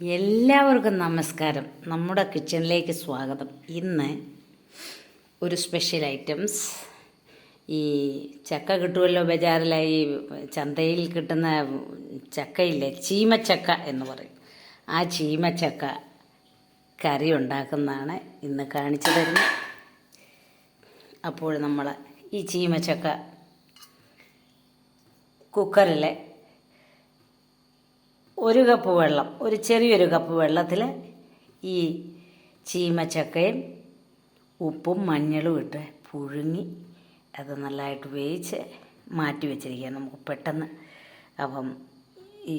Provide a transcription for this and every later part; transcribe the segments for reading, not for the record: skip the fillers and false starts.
എല്ലാവർക്കും നമസ്കാരം. നമ്മുടെ കിച്ചണിലേക്ക് സ്വാഗതം. ഇന്ന് ഒരു സ്പെഷ്യൽ ഐറ്റംസ്, ഈ ചക്ക കിട്ടുമല്ലോ ബജാറിലെ, ഈ ചന്തയിൽ കിട്ടുന്ന ചക്കയില്ലേ, ചീമച്ചക്ക എന്ന് പറയും. ആ ചീമച്ചക്ക കറി ഉണ്ടാക്കുന്നതാണ് ഇന്ന് കാണിച്ചു തരുന്നത്. അപ്പോൾ നമ്മൾ ഈ ചീമച്ചക്ക കുക്കറിൽ ഒരു കപ്പ് വെള്ളം, ഒരു ചെറിയൊരു കപ്പ് വെള്ളത്തിൽ ഈ ചീമച്ചക്കയും ഉപ്പും മഞ്ഞളും ഇട്ട് പുഴുങ്ങി അത് നല്ലതായിട്ട് വേവിച്ച് മാറ്റി വെച്ചിരിക്കുക. നമുക്ക് പെട്ടെന്ന് അപ്പം ഈ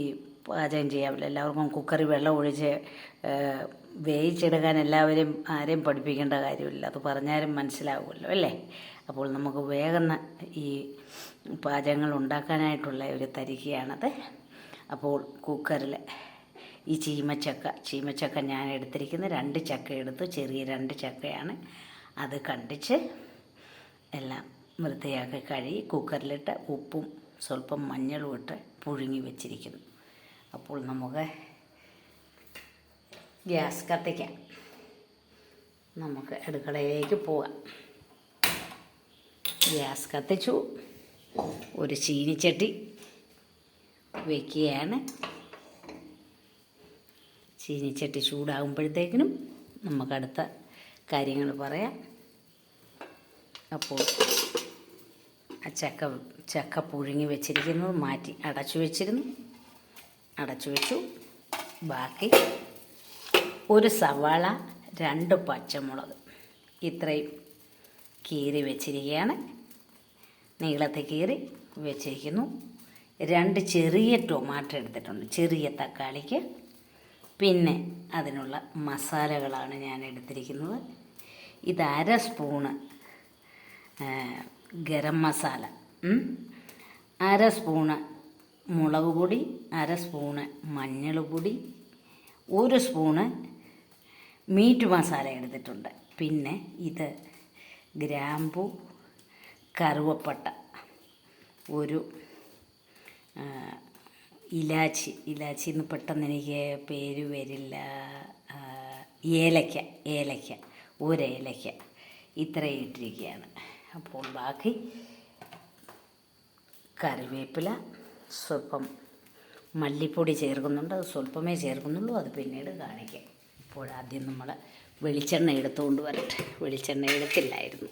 പാചകം ചെയ്യാമല്ലോ. എല്ലാവർക്കും കുക്കറിൽ വെള്ളം ഒഴിച്ച് വേവിച്ചെടുക്കാൻ ആരെയും പഠിപ്പിക്കേണ്ട കാര്യമില്ല. അത് പറഞ്ഞാലും മനസ്സിലാവുമല്ലോ അല്ലേ. അപ്പോൾ നമുക്ക് വേഗം ഈ പാചകങ്ങൾ ഉണ്ടാക്കാനായിട്ടുള്ള ഒരു തരികയാണത്. അപ്പോൾ കുക്കറിൽ ഈ ചീമച്ചക്ക ഞാൻ എടുത്തിരിക്കുന്നത് 2 ചക്ക എടുത്തു. ചെറിയ 2 ചക്കയാണ്. അത് കണ്ടിച്ച് എല്ലാം വൃത്തിയാക്കി കഴുകി കുക്കറിലിട്ട് ഉപ്പും സ്വല്പം മഞ്ഞളും ഇട്ട് പുഴുങ്ങി വെച്ചിരിക്കുന്നു. അപ്പോൾ നമുക്ക് ഗ്യാസ് കത്തിക്കാം. നമുക്ക് അടുക്കളയിലേക്ക് പോകാം. ഗ്യാസ് കത്തിച്ചു. ഒരു ചീനിച്ചട്ടി വയ്ക്കുകയാണ്. ചീനിച്ചട്ടി ചൂടാകുമ്പോഴത്തേക്കിനും നമുക്കടുത്ത കാര്യങ്ങൾ പറയാം. അപ്പോൾ ആ ചക്ക പുഴുങ്ങി വെച്ചിരിക്കുന്നത് മാറ്റി അടച്ചു വെച്ചു. ബാക്കി ഒരു സവാള, 2 പച്ചമുളക് ഇത്രയും കീറി വെച്ചിരിക്കുകയാണ്. നീളത്തിൽ കീറി വെച്ചിരിക്കുന്നു. 2 ചെറിയ ടൊമാറ്റോ എടുത്തിട്ടുണ്ട്, ചെറിയ തക്കാളിക്ക്. പിന്നെ അതിനുള്ള മസാലകളാണ് ഞാൻ എടുത്തിരിക്കുന്നത്. ഇത് 1/2 സ്പൂണ് ഗരം മസാല, 1/2 സ്പൂണ് മുളക് പൊടി, 1/2 സ്പൂണ് മഞ്ഞൾ പൊടി, 1 സ്പൂണ് മീറ്റ് മസാല എടുത്തിട്ടുണ്ട്. പിന്നെ ഇത് ഗ്രാമ്പു, കറുവപ്പട്ട, ഒരു ഇലാച്ചി എന്ന് പെട്ടെന്ന് എനിക്ക് പേര് വരില്ല, ഏലക്ക, 1 ഏലക്ക ഇത്രയും ഇട്ടിരിക്കുകയാണ്. അപ്പോൾ ബാക്കി കറിവേപ്പില, സ്വല്പം മല്ലിപ്പൊടി ചേർക്കുന്നുണ്ട്. അത് സ്വല്പമേ ചേർക്കുന്നുള്ളൂ, അത് പിന്നീട് കാണിക്കാം. ഇപ്പോൾ ആദ്യം നമ്മൾ വെളിച്ചെണ്ണ എടുത്തുകൊണ്ട് വരട്ടെ. വെളിച്ചെണ്ണ എടുത്തില്ലായിരുന്നു.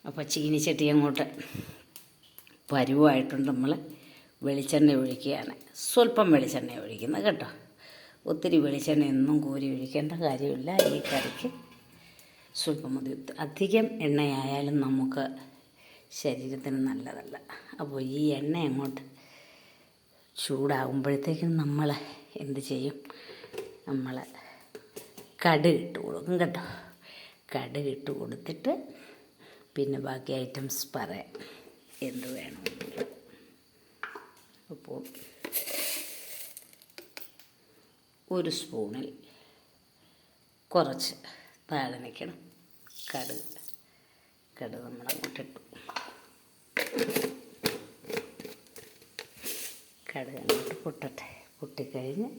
അപ്പോൾ ചീനിച്ചട്ടി അങ്ങോട്ട് പരുവായിട്ടുണ്ട്. നമ്മൾ വെളിച്ചെണ്ണ ഒഴിക്കുകയാണ്. സ്വല്പം വെളിച്ചെണ്ണ ഒഴിക്കുന്നത് കേട്ടോ. ഒത്തിരി വെളിച്ചെണ്ണ ഒന്നും കോരി ഒഴിക്കേണ്ട കാര്യമില്ല. ഈ കറിക്ക് സ്വല്പം മതി. അധികം എണ്ണയായാലും നമുക്ക് ശരീരത്തിന് നല്ലതല്ല. അപ്പോൾ ഈ എണ്ണ അങ്ങോട്ട് ചൂടാകുമ്പോഴത്തേക്കും നമ്മൾ എന്ത് ചെയ്യും, നമ്മൾ കടുക് ഇട്ട് കൊടുക്കും കേട്ടോ. കടുക് ഇട്ട് കൊടുത്തിട്ട് പിന്നെ ബാക്കി ഐറ്റംസ് പറയാം എന്ത് വേണം. അപ്പോൾ 1 സ്പൂണിൽ കുറച്ച് താഴെ നിൽക്കണം കടുക് നമ്മളങ്ങോട്ടിട്ടു. കടുക് അങ്ങോട്ട് പൊട്ടട്ടെ. പൊട്ടിക്കഴിഞ്ഞ്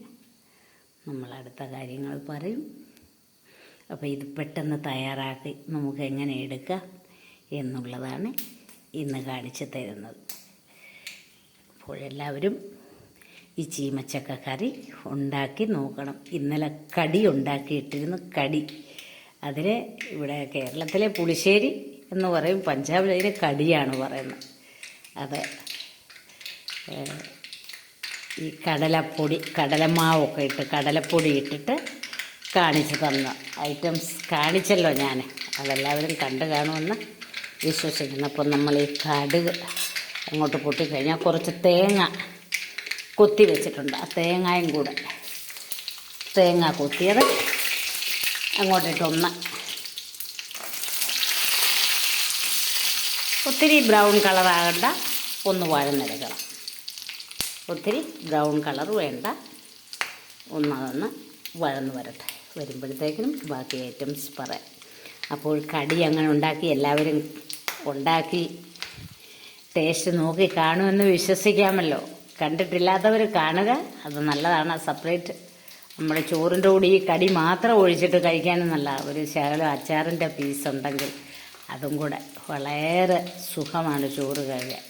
നമ്മൾ അടുത്ത കാര്യങ്ങൾ പറയും. അപ്പോൾ ഇത് പെട്ടെന്ന് തയ്യാറാക്കി നമുക്ക് എങ്ങനെ എടുക്കാം എന്നുള്ളതാണ് ഇന്ന് കാണിച്ചു തരുന്നത്. അപ്പോൾ എല്ലാവരും ഈ ചീമച്ചക്ക കറി ഉണ്ടാക്കി നോക്കണം. ഇന്നലെ കടി ഉണ്ടാക്കിയിട്ടിരുന്നു. അതിന് ഇവിടെ കേരളത്തിലെ പുളിശ്ശേരി എന്ന് പറയും, പഞ്ചാബിൽ അതിന് കടിയാണ് പറയുന്നത്. അത് ഈ കടലമാവൊക്കെ ഇട്ട് കടലപ്പൊടി ഇട്ടിട്ട് കാണിച്ചു തന്ന ഐറ്റംസ് കാണിച്ചല്ലോ ഞാൻ. അതെല്ലാവരും കണ്ടു കാണുമെന്ന് വിശ്വസിക്കുന്നു. അപ്പം നമ്മൾ ഈ കടുക് അങ്ങോട്ട് പൊട്ടിക്കഴിഞ്ഞാൽ കുറച്ച് തേങ്ങ കൊത്തി വെച്ചിട്ടുണ്ട്. ആ തേങ്ങയും കൂടെ, തേങ്ങ കൊത്തിയത് അങ്ങോട്ടിട്ടൊന്ന് ഒത്തിരി ബ്രൗൺ കളറാകണ്ട, ഒന്ന് വഴന്നെടുക്കണം. ഒത്തിരി ബ്രൗൺ കളർ വേണ്ട, ഒന്നതൊന്ന് വഴന്ന് വരട്ടെ. വരുമ്പോഴത്തേക്കിനും ബാക്കി ഐറ്റംസ് പറയാം. അപ്പോൾ കടി അങ്ങനെ ഉണ്ടാക്കി എല്ലാവരും ഉണ്ടാക്കി ടേസ്റ്റ് നോക്കി കാണുമെന്ന് വിശ്വസിക്കാമല്ലോ. കണ്ടിട്ടില്ലാത്തവർ കാണുക, അത് നല്ലതാണ്. സെപ്പറേറ്റ് നമ്മുടെ ചോറിൻ്റെ കൂടി ഈ കടി മാത്രം ഒഴിച്ചിട്ട് കഴിക്കാനും നല്ല. ഒരു ശകലം അച്ചാറിൻ്റെ പീസ് ഉണ്ടെങ്കിൽ അതും കൂടെ വളരെ സുഖമാണ് ചോറ് കഴിക്കാൻ.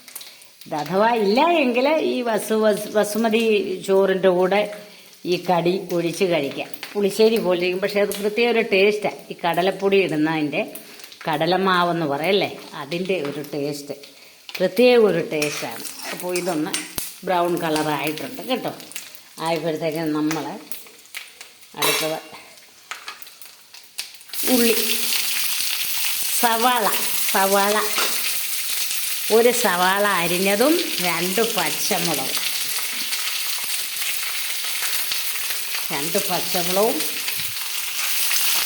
ഇത് അഥവാ ഇല്ല എങ്കിൽ ഈ ബസുമതി ചോറിൻ്റെ കൂടെ ഈ കടി ഒഴിച്ച് കഴിക്കാം. പുളിശ്ശേരി പോലെ ഇരിക്കും, പക്ഷെ അത് പ്രത്യേക ഒരു ടേസ്റ്റാണ്. ഈ കടലപ്പൊടി ഇടുന്നതിൻ്റെ, കടലമാവെന്ന് പറയല്ലേ, അതിൻ്റെ ഒരു ടേസ്റ്റ് പ്രത്യേക ഒരു ടേസ്റ്റാണ്. അപ്പോൾ ഇതൊന്ന് ബ്രൗൺ കളറായിട്ടുണ്ട് കേട്ടോ. ആയപ്പോഴത്തേക്കും നമ്മൾ അടുത്തത് ഉള്ളി, സവാള ഒരു സവാള അരിഞ്ഞതും 2 പച്ചമുളകും, 2 പച്ചമുളകും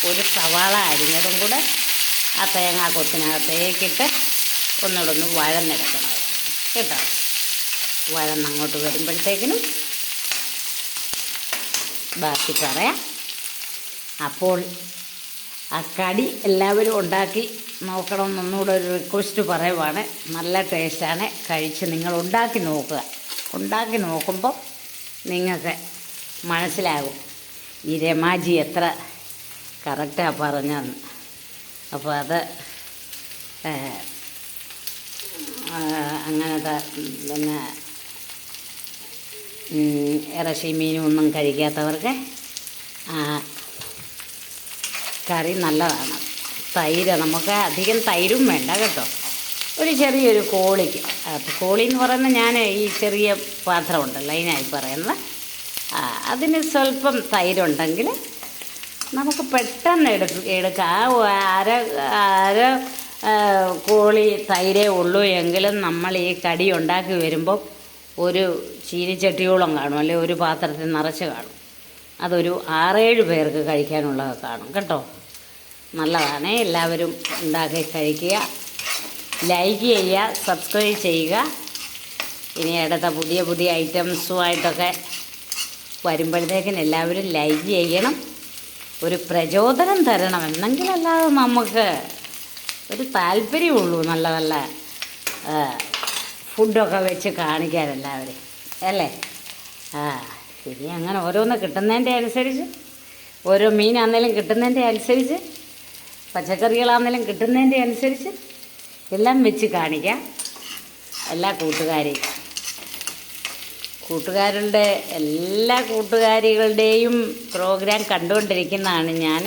ഒരു സവാള അരിഞ്ഞതും കൂടെ ആ തേങ്ങാ കൊത്തിനകത്തേക്കിട്ട് ഒന്നുകൂടെ വഴന്നെടുക്കണം കേട്ടോ. വഴന്നങ്ങോട്ട് വരുമ്പോഴത്തേക്കിനും ബാക്കി പറയാം. അപ്പോൾ ആ കടി എല്ലാവരും ഉണ്ടാക്കി നോക്കണം എന്നൊന്നുകൂടെ ഒരു റിക്വസ്റ്റ് പറയുവാണ്. നല്ല ടേസ്റ്റാണ്. കഴിച്ച് നിങ്ങൾ ഉണ്ടാക്കി നോക്കുക. ഉണ്ടാക്കി നോക്കുമ്പോൾ നിങ്ങൾക്ക് മനസ്സിലാകും ഈ രമാജി എത്ര കറക്റ്റാണ് പറഞ്ഞതെന്ന്. അപ്പോൾ അത് അങ്ങനത്തെ പിന്നെ ഇറച്ചി മീനും ഒന്നും കഴിക്കാത്തവർക്ക് കറി നല്ലതാണ്. തൈര്, നമുക്ക് അധികം തൈരും വേണ്ട കേട്ടോ. ഒരു ചെറിയൊരു കോളിക്ക്, കോളി എന്ന് പറയുന്നത് ഞാൻ ഈ ചെറിയ പാത്രമുണ്ടല്ലോ അതിനായി പറയുന്നത്, അതിന് സ്വല്പം തൈരുണ്ടെങ്കിൽ നമുക്ക് പെട്ടെന്ന് എടുക്കാം. അര കോളി തൈരേ ഉള്ളൂ എങ്കിലും നമ്മൾ ഈ കടി ഉണ്ടാക്കി വരുമ്പോൾ ഒരു ചീനിച്ചട്ടിയോളം കാണും, അല്ലെങ്കിൽ ഒരു പാത്രത്തിൽ നിറച്ച് കാണും. അതൊരു 6-7 പേർക്ക് കഴിക്കാനുള്ളത് കാണും കേട്ടോ. നല്ലതാണ്. എല്ലാവരും ഉണ്ടാക്കി കഴിക്കുക, ലൈക്ക് ചെയ്യുക, സബ്സ്ക്രൈബ് ചെയ്യുക. ഇനി അടുത്ത പുതിയ പുതിയ ഐറ്റംസുമായിട്ടൊക്കെ വരുമ്പോഴത്തേക്കിന് എല്ലാവരും ലൈക്ക് ചെയ്യണം, ഒരു പ്രചോദനം തരണം. എന്നെങ്കിലല്ലാതെ നമുക്ക് ഒരു താല്പര്യമുള്ളൂ നല്ല നല്ല ഫുഡൊക്കെ വെച്ച് കാണിക്കാൻ എല്ലാവരും അല്ലേ. ഇനി അങ്ങനെ ഓരോന്ന് കിട്ടുന്നതിൻ്റെ അനുസരിച്ച്, ഓരോ മീനാണെങ്കിലും കിട്ടുന്നതിൻ്റെ അനുസരിച്ച്, പച്ചക്കറികളാണെങ്കിലും കിട്ടുന്നതിൻ്റെ അനുസരിച്ച് എല്ലാം വെച്ച് കാണിക്കാം. എല്ലാ കൂട്ടുകാരുടെ എല്ലാ കൂട്ടുകാരികളുടെയും പ്രോഗ്രാം കണ്ടുകൊണ്ടിരിക്കുന്നതാണ് ഞാൻ.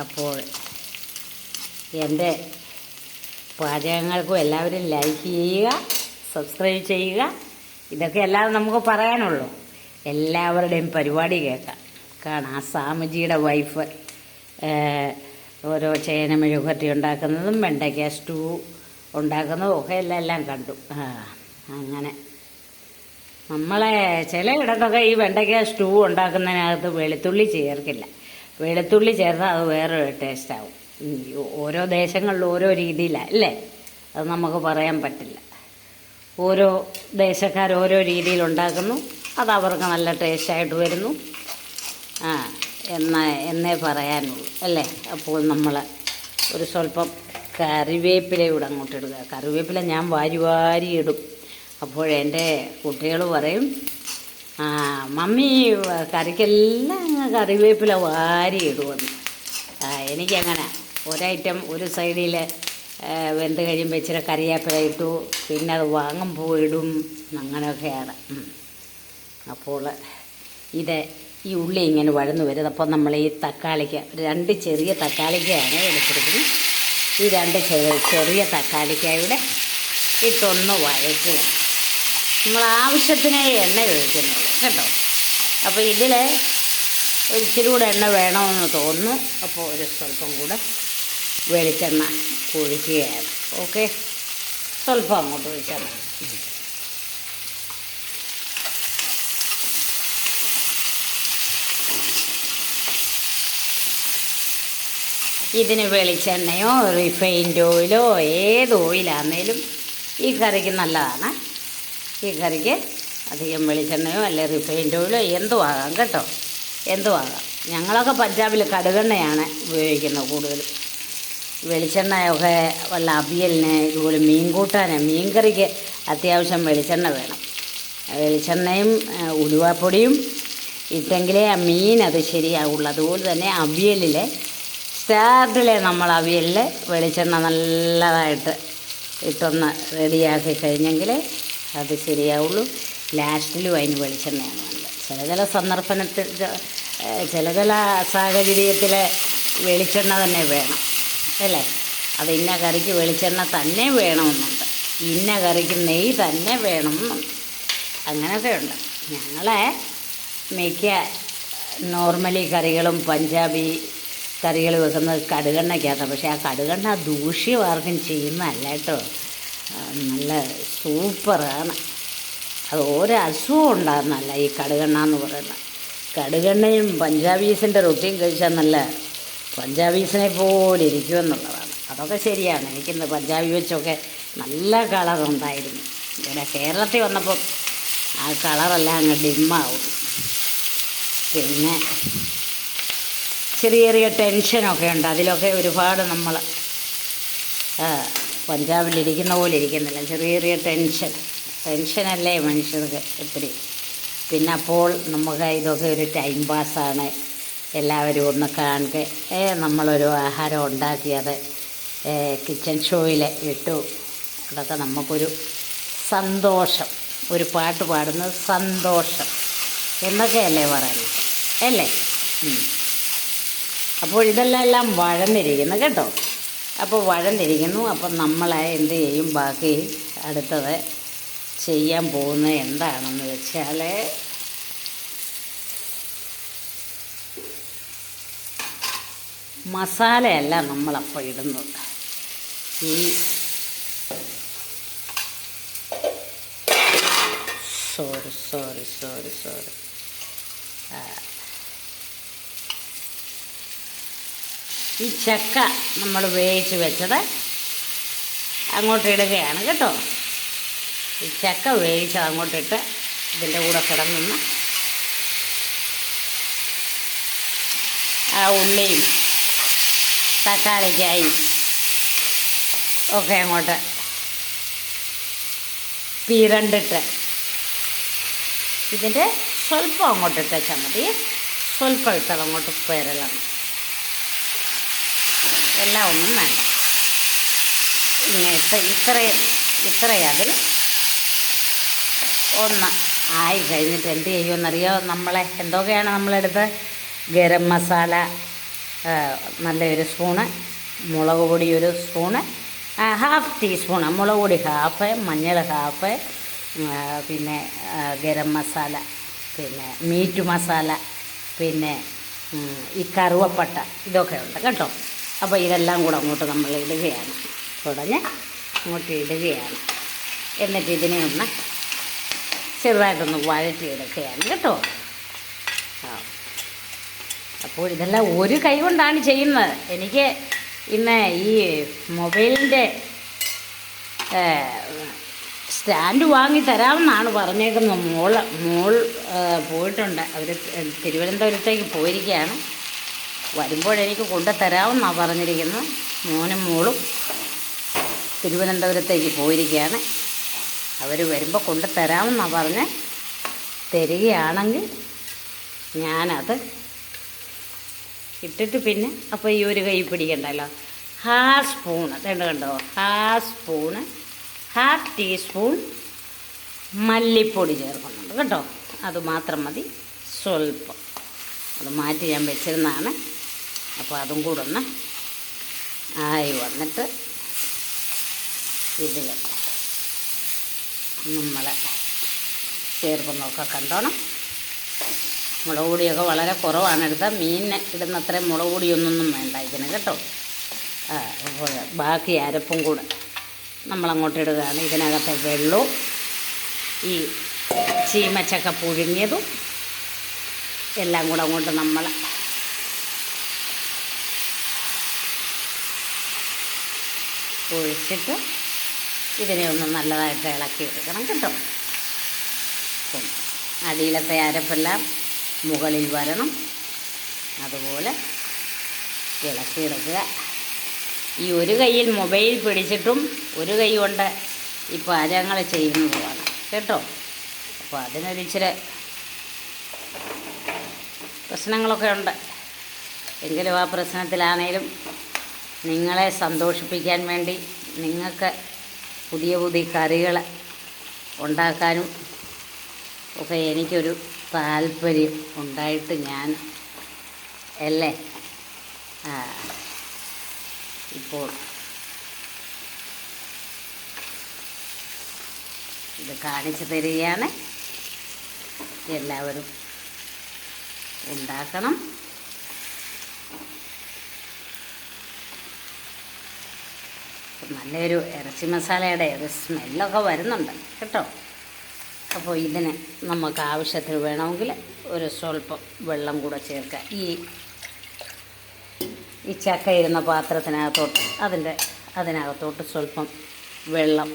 അപ്പോൾ എൻ്റെ പാചകങ്ങൾക്കും എല്ലാവരും ലൈക്ക് ചെയ്യുക, സബ്സ്ക്രൈബ് ചെയ്യുക. ഇതൊക്കെ അല്ലാതെ നമുക്ക് പറയാനുള്ളൂ. എല്ലാവരുടെയും പരിപാടി കാണാം. സാമജിയുടെ വൈഫ് ഓരോ ചേന മെഴുകുവരട്ടി ഉണ്ടാക്കുന്നതും വെണ്ടയ്ക്ക സ്റ്റൂ ഉണ്ടാക്കുന്നതും ഒക്കെ എല്ലാം കണ്ടു. അങ്ങനെ നമ്മളെ ചിലയിടത്തൊക്കെ ഈ വെണ്ടയ്ക്ക സ്റ്റൂ ഉണ്ടാക്കുന്നതിനകത്ത് വെളുത്തുള്ളി ചേർക്കില്ല. വെളുത്തുള്ളി ചേർത്താൽ അത് വേറൊരു ടേസ്റ്റാവും. ഓരോ ദേശങ്ങളിലും ഓരോ രീതിയിലാണ് അല്ലേ, അത് നമുക്ക് പറയാൻ പറ്റില്ല. ഓരോ ദേശക്കാർ ഓരോ രീതിയിൽ ഉണ്ടാക്കുന്നു, അത് അവർക്ക് നല്ല ടേസ്റ്റായിട്ട് വരുന്നു എന്നേ പറയാനുള്ളൂ അല്ലേ. അപ്പോൾ നമ്മൾ ഒരു സ്വല്പം കറിവേപ്പില ഇവിടെ അങ്ങോട്ട് ഇടുക. കറിവേപ്പില ഞാൻ വാരി ഇടും. അപ്പോഴെൻ്റെ കുട്ടികൾ പറയും, മമ്മി കറിക്കെല്ലാം കറിവേപ്പില വാരി ഇടുമെന്ന്. എനിക്കങ്ങനെ ഒരൈറ്റം ഒരു സൈഡിൽ വെന്ത് കഴിയുമ്പോൾ ഇച്ചിരി കറിവേപ്പില ഇട്ടു, പിന്നെ അത് വാങ്ങുമ്പോൾ ഇടും, അങ്ങനെയൊക്കെയാണ്. അപ്പോൾ ഈ ഉള്ളി ഇങ്ങനെ വഴന്നു വരുന്നത്. അപ്പോൾ നമ്മൾ ഈ തക്കാളിക്ക് 2 ചെറിയ തക്കാളിക്കയാണ് എടുത്തിരിക്കുന്നത്. ഈ 2 ചെറിയ തക്കാളിക്കായുടെ ഇട്ടൊന്ന് വഴറ്റുക. നമ്മൾ ആവശ്യത്തിന് എണ്ണ ഒഴിക്കുന്നുള്ളൂ കേട്ടോ. അപ്പോൾ ഇതിൽ ഇച്ചിരി കൂടെ എണ്ണ വേണമെന്ന് തോന്നുന്നു. അപ്പോൾ ഒരു സ്വല്പം കൂടെ വെളിച്ചെണ്ണ ഒഴിക്കുകയാണ്. ഓക്കെ, സ്വല്പം അങ്ങോട്ട് ഒഴിച്ചാൽ മതി. ഇതിന് വെളിച്ചെണ്ണയോ റിഫൈൻഡ് ഓയിലോ ഏത് ഓയിലാണെങ്കിലും ഈ കറിക്ക് നല്ലതാണ്. ഈ കറിക്ക് അധികം വെളിച്ചെണ്ണയോ അല്ലെ റിഫൈൻഡ് ഓയിലോ എന്തും ആകാം കേട്ടോ, എന്തും ആകാം. ഞങ്ങളൊക്കെ പഞ്ചാബിൽ കടുകെണ്ണയാണ് ഉപയോഗിക്കുന്നത് കൂടുതലും. വെളിച്ചെണ്ണയൊക്കെ വല്ല അവിയലിന് ഇതുപോലെ മീൻ കൂട്ടാൻ മീൻകറിക്ക് അത്യാവശ്യം വെളിച്ചെണ്ണ വേണം. വെളിച്ചെണ്ണയും ഉലുവാപ്പൊടിയും ഇട്ടെങ്കിലേ ആ മീൻ അത് ശരിയാവുള്ളൂ. അതുപോലെ തന്നെ അവിയലിൽ സ്റ്റാർട്ടിലെ നമ്മൾ അവിയലിൽ വെളിച്ചെണ്ണ നല്ലതായിട്ട് ഇട്ടൊന്ന് റെഡിയാക്കി കഴിഞ്ഞെങ്കിൽ അത് ശരിയാവുള്ളൂ. ലാസ്റ്റിലും അതിന് വെളിച്ചെണ്ണയാണ് നല്ലത്. ചില സന്ദർഭത്തിൽ ചില സാഹചര്യത്തിൽ വെളിച്ചെണ്ണ തന്നെ വേണം അല്ലേ. അത് ഇന്ന കറിക്ക് വെളിച്ചെണ്ണ തന്നെ വേണമെന്നുണ്ട്, ഇന്ന കറിക്ക് നെയ്യ് തന്നെ വേണമെന്നുണ്ട്, അങ്ങനെയൊക്കെ ഉണ്ട്. ഞങ്ങളെ മിക്ക നോർമലി കറികളും പഞ്ചാബി കറികൾ വെക്കുന്നത് കടുകെണ്ണയ്ക്കകത്താണ്. പക്ഷേ ആ കടുകെണ്ണ ദൂഷ്യം ആർക്കും ചെയ്യുന്നതല്ല കേട്ടോ, നല്ല സൂപ്പറാണ്. അത് ഓരോ അസുഖം ഉണ്ടാകുന്നതല്ല ഈ കടുകെണ്ണ എന്ന് പറയുന്നത്. കടുകെണ്ണയും പഞ്ചാബീസിൻ്റെ റൊട്ടിയും കഴിച്ചാൽ നല്ല പഞ്ചാബീസിനെ പോലെ ഇരിക്കുമെന്നുള്ളതാണ്. അതൊക്കെ ശരിയാണ്. എനിക്കിന്ന് പഞ്ചാബി വെച്ചൊക്കെ നല്ല കളറുണ്ടായിരുന്നു. ഇവിടെ കേരളത്തിൽ വന്നപ്പം ആ കളറെല്ലാം അങ്ങ് ഡിമ്മാവും. പിന്നെ ചെറിയ ചെറിയ ടെൻഷനൊക്കെ ഉണ്ട്. അതിലൊക്കെ ഒരുപാട് നമ്മൾ പഞ്ചാബിലിരിക്കുന്ന പോലെ ഇരിക്കുന്നില്ല. ചെറിയ ചെറിയ ടെൻഷനല്ലേ മനുഷ്യർക്ക് ഒത്തിരി. പിന്നെ അപ്പോൾ നമുക്ക് ഇതൊക്കെ ഒരു ടൈം പാസ്സാണ്. എല്ലാവരും ഒന്ന് കാണുക. നമ്മളൊരു ആഹാരം ഉണ്ടാക്കിയത് കിച്ചൺ ഷോയിൽ ഇട്ടു. അതൊക്കെ നമുക്കൊരു സന്തോഷം. ഒരു പാട്ട് പാടുന്നത് സന്തോഷം എന്നൊക്കെയല്ലേ പറയുന്നത് അല്ലേ. അപ്പോൾ ഇതെല്ലാം വഴന്നിരിക്കുന്നു കേട്ടോ. അപ്പോൾ വഴന്നിരിക്കുന്നു. അപ്പം നമ്മൾ എന്ത് ചെയ്യും, ബാക്കി അടുത്തത് ചെയ്യാൻ പോകുന്നത് എന്താണെന്ന് വെച്ചാൽ മസാലയല്ല നമ്മളപ്പോൾ ഇടുന്നത്. ഈ സോറി ഈ ചക്ക നമ്മൾ വേവിച്ച് വെച്ചത് അങ്ങോട്ട് ഇടുകയാണ് കേട്ടോ. ഈ ചക്ക വേവിച്ചത് അങ്ങോട്ടിട്ട് ഇതിൻ്റെ കൂടെ കിടന്ന് ആ ഉള്ളിയും തക്കാളിക്കായി ഒക്കെ അങ്ങോട്ട് പിരണ്ടിട്ട് ഇതിൻ്റെ സ്വല്പം അങ്ങോട്ട് ഇട്ടാൽ മതി. സ്വല്പം ഇട്ടത് അങ്ങോട്ട് പെരളണം. എല്ലാം ഒന്നും വേണ്ട. ഇങ്ങനത്തെ ഇത്രയും അതിൽ ഒന്ന് ആയി കഴിഞ്ഞിട്ട് എന്ത് ചെയ്യുമെന്നറിയോ, നമ്മളെ എന്തൊക്കെയാണ് നമ്മളെടുത്ത് ഗരം മസാല നല്ലൊരു സ്പൂണ്, മുളക് പൊടി ഒരു സ്പൂണ്, ഹാഫ് ടീസ്പൂണ് മുളക് പൊടി, ഹാഫ് മഞ്ഞൾ, ഹാഫ് പിന്നെ ഗരം മസാല, പിന്നെ മീറ്റ് മസാല, പിന്നെ ഈ കറുവപ്പട്ട, ഇതൊക്കെ ഉണ്ട് കേട്ടോ. അപ്പോൾ ഇതെല്ലാം കൂടെ അങ്ങോട്ട് നമ്മൾ ഇടുകയാണ്. തുടങ്ങി അങ്ങോട്ട് ഇടുകയാണ്. എന്നിട്ട് ഇതിനെ ഒന്ന് ചെറുതായിട്ടൊന്ന് വഴറ്റിയെടുക്കുകയാണ് കേട്ടോ. അപ്പോൾ ഇതെല്ലാം ഒരു കൈ കൊണ്ടാണ് ചെയ്യുന്നത്. എനിക്ക് ഇന്ന് ഈ മൊബൈലിൻ്റെ സ്റ്റാൻഡ് വാങ്ങി തരാമെന്നാണ് പറഞ്ഞേക്കുന്നത്. മോൾ പോയിട്ടുണ്ട്. അവർ തിരുവനന്തപുരത്തേക്ക് പോയിരിക്കുകയാണ്. വരുമ്പോഴെനിക്ക് കൊണ്ടുതരാമെന്നാണ് പറഞ്ഞിരിക്കുന്നത്. മോനും മോളും തിരുവനന്തപുരത്തേക്ക് പോയിരിക്കുകയാണ്. അവർ വരുമ്പോൾ കൊണ്ടുതരാമെന്നാണ് പറഞ്ഞ്. തരികയാണെങ്കിൽ ഞാനത് ഇട്ടിട്ട് പിന്നെ അപ്പോൾ ഈ ഒരു കൈ പിടിക്കണ്ടല്ലോ. ഹാഫ് സ്പൂണ് കണ്ടോ, ഹാഫ് ടീസ്പൂൺ മല്ലിപ്പൊടി ചേർക്കുന്നുണ്ട് കേട്ടോ. അത് മാത്രം മതി, സ്വല്പം. അത് മാറ്റി ഞാൻ വെച്ചിരുന്നതാണ്. അപ്പോൾ അതും കൂടെ ഒന്ന് ആയി വന്നിട്ട് ഇതിൽ നമ്മൾ ചേർക്കുന്നതൊക്കെ കണ്ടോണം. മുളക് പൊടിയൊക്കെ വളരെ കുറവാണ് എടുത്താൽ. മീനിന് ഇടുന്ന അത്രയും മുളക് പൊടിയൊന്നും വേണ്ട ഇതിന് കേട്ടോ. അപ്പോൾ ബാക്കി അരപ്പും കൂടെ നമ്മളങ്ങോട്ട് ഇടുകയാണ്. ഇതിനകത്തെ വെള്ളവും ഈ ചീമച്ചക്ക പുഴുങ്ങിയതും എല്ലാം കൂടെ അങ്ങോട്ട് നമ്മൾ ഒഴിച്ചിട്ട് ഇതിനെ ഒന്ന് നല്ലതായിട്ട് ഇളക്കി എടുക്കണം കേട്ടോ. അടിയിലത്തെ അരപ്പെല്ലാം മുകളിൽ വരണം. അതുപോലെ ഇളക്കിയെടുക്കുക. ഈ ഒരു കയ്യിൽ മൊബൈൽ പിടിച്ചിട്ടും ഒരു കൈ കൊണ്ട് ഈ പാചകങ്ങൾ ചെയ്യുന്നതുമാണ് കേട്ടോ. അപ്പോൾ അതിനൊരിച്ചിരി പ്രശ്നങ്ങളൊക്കെ ഉണ്ട്. എങ്കിലും ആ പ്രശ്നത്തിലാണേലും നിങ്ങളെ സന്തോഷിപ്പിക്കാൻ വേണ്ടി നിങ്ങൾക്ക് പുതിയ പുതിയ കറികൾ ഉണ്ടാക്കാനും ഒക്കെ എനിക്കൊരു താല്പര്യം ഉണ്ടായിട്ട് ഞാൻ അല്ലേ ഇപ്പോൾ ഇത് കാണിച്ചു തരികയാണ്. എല്ലാവരും ഉണ്ടാക്കണം. നല്ലൊരു ഇറച്ചി മസാലയുടെ ഒരു സ്മെല്ലൊക്കെ വരുന്നുണ്ട് കേട്ടോ. അപ്പോൾ ഇതിന് നമുക്ക് ആവശ്യത്തിന് വേണമെങ്കിൽ ഒരു സ്വല്പം വെള്ളം കൂടെ ചേർക്കാം. ഈ ചക്ക ഇരുന്ന പാത്രത്തിനകത്തോട്ട് അതിനകത്തോട്ട് സ്വല്പം വെള്ളം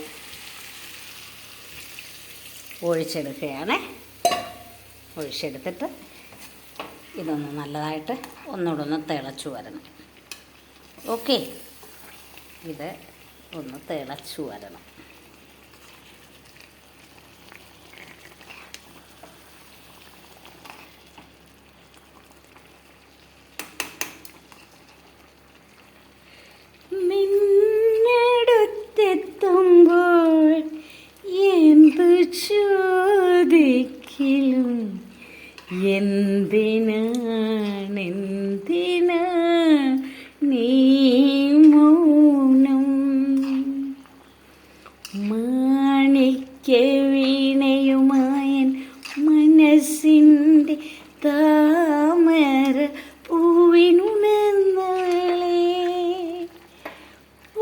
ഒഴിച്ചെടുക്കുകയാണ്. ഒഴിച്ചെടുത്തിട്ട് ഇതൊന്ന് നല്ലതായിട്ട് ഒന്നുകൂടെ തിളച്ചു വരണം. ഓക്കെ, ഇത് ഒന്ന് തിളച്ചു വരണം. നിന്നെടുത്തെത്തുമ്പോൾ എന്തു ചോദിക്കലും എന്തിനാ നീ മൗനം മാണിക്യവീണയുമായൻ മനസ്സിൻ്റെ താമര പൂവിനുണർന്നവളെ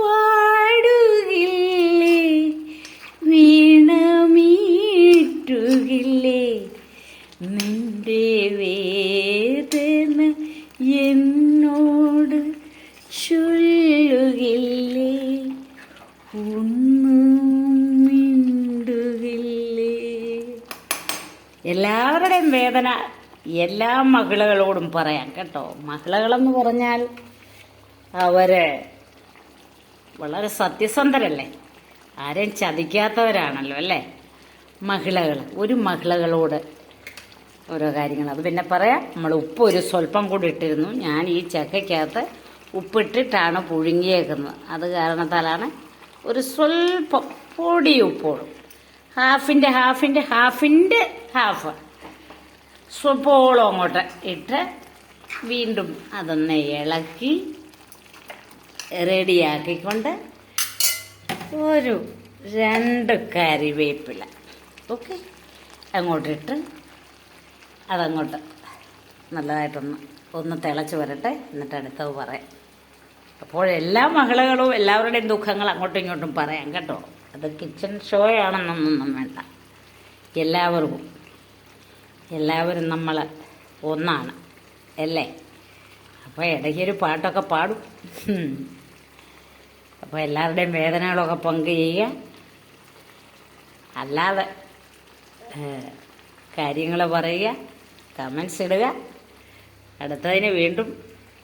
വാടുകില്ലേ വീണമീട്ടുകില്ലേ നിന്റെ വേദന എന്നോട് ചൊല്ലുകില്ലേ ഒന്നും മിണ്ടുകില്ലേ. എല്ലാവരുടെയും വേദന എല്ലാ മഹിളകളോടും പറയാം കേട്ടോ. മഹിളകളെന്ന് പറഞ്ഞാൽ അവര് വളരെ സത്യസന്ധരല്ലേ, ആരെയും ചതിക്കാത്തവരാണല്ലോ അല്ലേ മഹിളകൾ. ഒരു മഹിളകളോട് ഓരോ കാര്യങ്ങൾ അത് പിന്നെ പറയാം. നമ്മൾ ഉപ്പ് ഒരു സ്വല്പം കൂടി ഇട്ടിരുന്നു. ഞാൻ ഈ ചക്കയ്ക്കകത്ത് ഉപ്പിട്ടിട്ടാണ് പുഴുങ്ങിയേക്കുന്നത്. അത് കാരണത്താലാണ് ഒരു സ്വല്പം പൊടി ഉപ്പോടും ഹാഫിൻ്റെ ഹാഫ് സ്വല്പോളം അങ്ങോട്ട് ഇട്ട് വീണ്ടും അതൊന്ന് ഇളക്കി റെഡിയാക്കിക്കൊണ്ട് ഒരു 2 കറിവേപ്പില ഓക്കെ അങ്ങോട്ടിട്ട് അതങ്ങോട്ട് നല്ലതായിട്ടൊന്ന് തിളച്ച് വരട്ടെ. എന്നിട്ട് അടുത്തത് പറയാം. അപ്പോൾ എല്ലാ മഹിളകളും എല്ലാവരുടെയും ദുഃഖങ്ങൾ അങ്ങോട്ടും ഇങ്ങോട്ടും പറയാം കേട്ടോ. അത് കിച്ചൺ ഷോ ആണെന്നൊന്നും വേണ്ട. എല്ലാവരും നമ്മൾ ഒന്നാണ് അല്ലേ. അപ്പോൾ ഇടയ്ക്കൊരു പാട്ടൊക്കെ പാടും. അപ്പോൾ എല്ലാവരുടെയും വേദനകളൊക്കെ പങ്കുചെയ്യുക. അല്ലാതെ കാര്യങ്ങൾ പറയുക, കമൻസ് ഇടുക. അടുത്തതിന് വീണ്ടും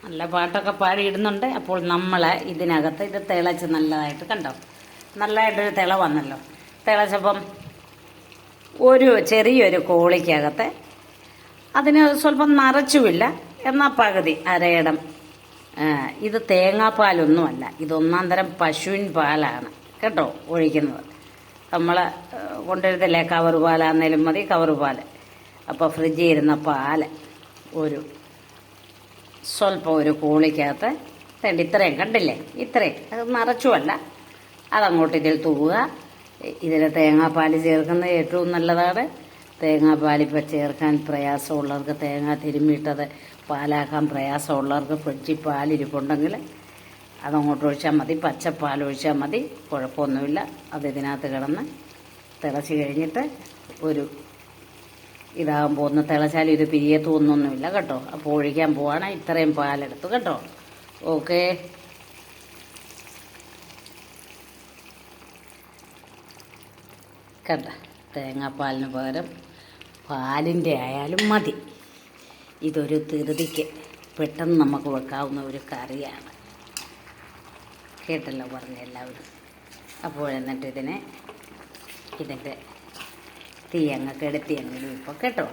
നല്ല പാട്ടൊക്കെ പാടിയിടുന്നുണ്ട്. അപ്പോൾ നമ്മൾ ഇതിനകത്ത് ഇത് തിളച്ച് നല്ലതായിട്ട് കണ്ടോ, നല്ലതായിട്ടൊരു തിള വന്നല്ലോ. തിളച്ചപ്പം ഒരു ചെറിയൊരു കോളിക്കകത്ത് അതിന് സ്വല്പം നിറച്ചുമില്ല, എന്നാൽ പകുതി അരയിടം. ഇത് തേങ്ങാപ്പാലൊന്നുമല്ല, ഇത് 1 തരം പശുവിൻ പാലാണ് കേട്ടോ ഒഴിക്കുന്നത്. നമ്മൾ കൊണ്ടുവരുന്നില്ലേ കവർ പാലാന്നേലും മതി, കവർ പാൽ. അപ്പോൾ ഫ്രിഡ്ജിൽ ഇരുന്ന പാൽ ഒരു സ്വല്പം ഒരു കോളിക്കകത്ത് ഇത്രയും കണ്ടില്ലേ, ഇത്രയും അത് നിറച്ചുമല്ല. അതങ്ങോട്ട് ഇതിൽ തൂവുക. ഇതിൽ തേങ്ങാപ്പാൽ ചേർക്കുന്നത് ഏറ്റവും നല്ലതാണ്. തേങ്ങാപ്പാലിപ്പോൾ ചേർക്കാൻ പ്രയാസമുള്ളവർക്ക്, തേങ്ങ തിരുമ്മിയിട്ടത് പാലാക്കാൻ പ്രയാസമുള്ളവർക്ക് ഫ്രിഡ്ജിൽ പാലിരിപ്പുണ്ടെങ്കിൽ അതങ്ങോട്ട് ഒഴിച്ചാൽ മതി. പച്ചപ്പാൽ ഒഴിച്ചാൽ മതി, കുഴപ്പമൊന്നുമില്ല. അത് ഇതിനകത്ത് കിടന്ന് തിളച്ച് കഴിഞ്ഞിട്ട് ഒരു ഇതാകുമ്പോൾ ഒന്ന് തിളച്ചാൽ ഇത് പിരിയത്തൊന്നൊന്നുമില്ല കേട്ടോ. അപ്പോൾ ഒഴിക്കാൻ പോവാണ്. ഇത്രയും പാലെടുത്തു കേട്ടോ. ഓക്കെ, കണ്ട തേങ്ങാപ്പാലിന് പകരം പാലിൻ്റെ ആയാലും മതി. ഇതൊരു ധൃതിക്ക് പെട്ടെന്ന് നമുക്ക് വെക്കാവുന്ന ഒരു കറിയാണ്. കേട്ടല്ലോ പറഞ്ഞ എല്ലാവരും. അപ്പോൾ എന്നിട്ട് ഇതിൻ്റെ തീ അങ്ങ് കെടുത്തി അങ്ങ് ഇപ്പോൾ കേട്ടോ.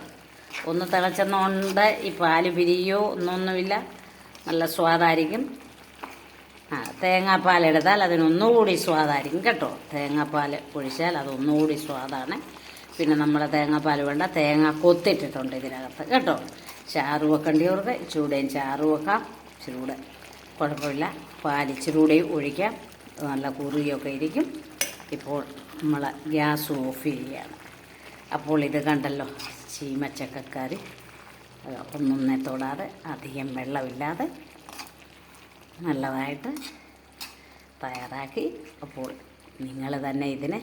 ഒന്ന് തിളച്ചെന്നുകൊണ്ട് ഈ പാല് പിരിയോ ഒന്നൊന്നുമില്ല, നല്ല സ്വാദായിരിക്കും. തേങ്ങാപ്പാലെടുത്താൽ അതിനൊന്നുകൂടി സ്വാദായിരിക്കും കേട്ടോ. തേങ്ങാപ്പാൽ ഒഴിച്ചാൽ അതൊന്നുകൂടി സ്വാദാണ്. പിന്നെ നമ്മൾ തേങ്ങാപ്പാൽ വേണ്ട, തേങ്ങ കൊത്തിട്ടിട്ടുണ്ട് ഇതിനകത്ത് കേട്ടോ. ചാറ് വെക്കേണ്ടിയവർക്ക് ഇച്ചിരൂടെയും ചാറ് വെക്കാം, ഇച്ചിരൂടെ കുഴപ്പമില്ല. പാൽ ഇച്ചിരൂടെയും ഒഴിക്കാം, നല്ല കുറുകിയൊക്കെ ഇരിക്കും. ഇപ്പോൾ നമ്മൾ ഗ്യാസ് ഓഫ് ചെയ്യുകയാണ്. അപ്പോൾ ഇത് കണ്ടല്ലോ, ചീമച്ചക്കക്കറി ഒന്നൊന്നെ തൊടാതെ അധികം വെള്ളമില്ലാതെ നല്ലതായിട്ട് തയ്യാറാക്കി. അപ്പോൾ നിങ്ങൾ തന്നെ ഇതിനെ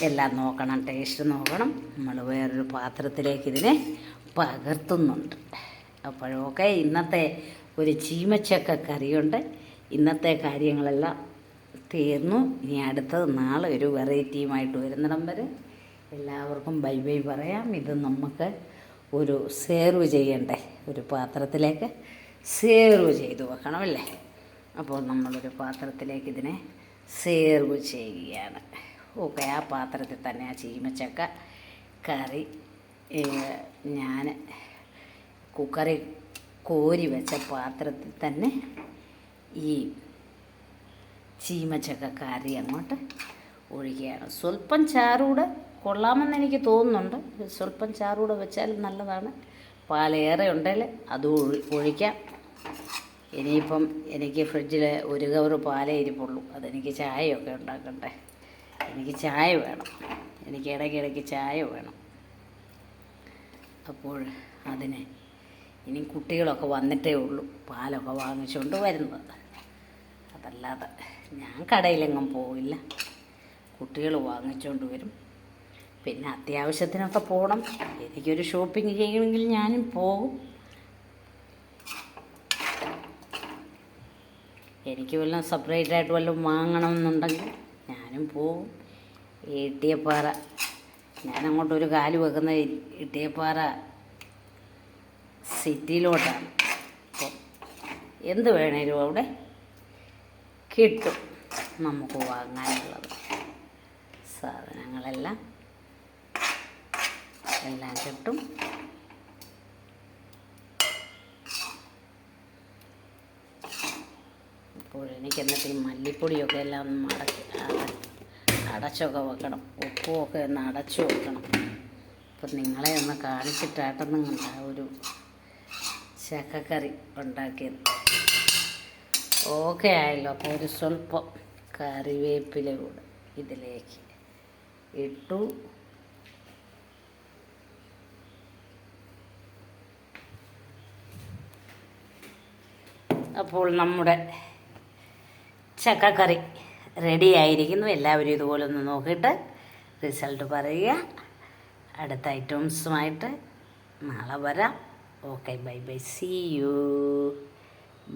എല്ലാം നോക്കണം, ടേസ്റ്റ് നോക്കണം. നമ്മൾ വേറൊരു പാത്രത്തിലേക്ക് ഇതിനെ പകർത്തുന്നുണ്ട്. അപ്പോഴൊക്കെ ഇന്നത്തെ ഒരു ചീമച്ചക്ക കറിയുണ്ട്. ഇന്നത്തെ കാര്യങ്ങളെല്ലാം തീർന്നു. ഇനി അടുത്തത് നാളെ ഒരു വെറൈറ്റിയുമായിട്ട് വരുന്നിടം വരെ എല്ലാവർക്കും ബൈ ബൈ പറയാം. ഇത് നമുക്ക് ഒരു സേർവ് ചെയ്യണ്ടേ, ഒരു പാത്രത്തിലേക്ക് സേർവ് ചെയ്ത് വെക്കണമല്ലേ. അപ്പോൾ നമ്മളൊരു പാത്രത്തിലേക്ക് ഇതിനെ സേർവ് ചെയ്യുകയാണ്. ഓക്കെ, ആ പാത്രത്തിൽ തന്നെ ആ ചീമച്ചക്ക കറി ഞാൻ കുക്കറിൽ കോരി വെച്ച പാത്രത്തിൽ തന്നെ ഈ ചീമച്ചക്ക കറി അങ്ങോട്ട് ഒഴിക്കുകയാണ്. സ്വല്പം ചാറൂടെ കൊള്ളാമെന്ന് എനിക്ക് തോന്നുന്നുണ്ട്. സ്വല്പം ചാറൂടെ വെച്ചാൽ നല്ലതാണ്. പാലേറെ ഉണ്ടെങ്കിൽ അത് ഒഴിക്കാം. ഇനിയിപ്പം എനിക്ക് ഫ്രിഡ്ജിൽ ഒരു കവറ് പാലേ ഇരിപ്പുള്ളൂ. അതെനിക്ക് ചായയൊക്കെ ഉണ്ടാക്കണ്ടേ. എനിക്ക് ചായ വേണം, എനിക്ക് ഇടയ്ക്കിടയ്ക്ക് ചായ വേണം. അപ്പോൾ അതിന് ഇനി കുട്ടികളൊക്കെ വന്നിട്ടേ ഉള്ളൂ പാലൊക്കെ വാങ്ങിച്ചുകൊണ്ട് വരുന്നത്. അതല്ലാതെ ഞാൻ കടയിലെങ്ങും പോവില്ല, കുട്ടികൾ വാങ്ങിച്ചുകൊണ്ട് വരും. പിന്നെ അത്യാവശ്യത്തിനൊക്കെ പോകണം, എനിക്കൊരു ഷോപ്പിംഗ് ചെയ്യണമെങ്കിൽ ഞാനും പോകും. എനിക്ക് വല്ലതും സെപ്പറേറ്റായിട്ട് വല്ലതും വാങ്ങണമെന്നുണ്ടെങ്കിൽ ഞാനും പോകും. ഇട്ടിയപ്പാറ, ഞാനങ്ങോട്ടൊരു കാല് വെക്കുന്ന ഇട്ടിയപ്പാറ സിറ്റിയിലോട്ടാണ്. അപ്പോൾ എന്ത് വേണേലും അവിടെ കിട്ടും നമുക്ക് വാങ്ങാനുള്ളത്. സാധനങ്ങളെല്ലാം കിട്ടും. അപ്പോൾ എനിക്ക് എന്നിട്ട് ഈ മല്ലിപ്പൊടിയൊക്കെ എല്ലാം ഒന്ന് അടച്ചൊക്കെ വെക്കണം, ഉപ്പുമൊക്കെ ഒന്ന് അടച്ചു വെക്കണം. അപ്പം നിങ്ങളെ ഒന്ന് കാണിച്ചിട്ടാട്ടെന്ന് കണ്ട ഒരു ചക്കക്കറി ഉണ്ടാക്കിയത്. ഓക്കെ ആയല്ലോ. അപ്പോൾ ഒരു സ്വല്പം കറിവേപ്പില കൂടെ ഇതിലേക്ക് ഇട്ടു. അപ്പോൾ നമ്മുടെ ചക്കക്കറി റെഡി ആയിരിക്കുന്നു. എല്ലാവരും ഇതുപോലെ ഒന്ന് നോക്കിയിട്ട് റിസൾട്ട് പറയുക. അടുത്ത ഐറ്റംസുമായിട്ട് നാളെ വരാം. Okay, bye bye, see you,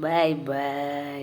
bye by.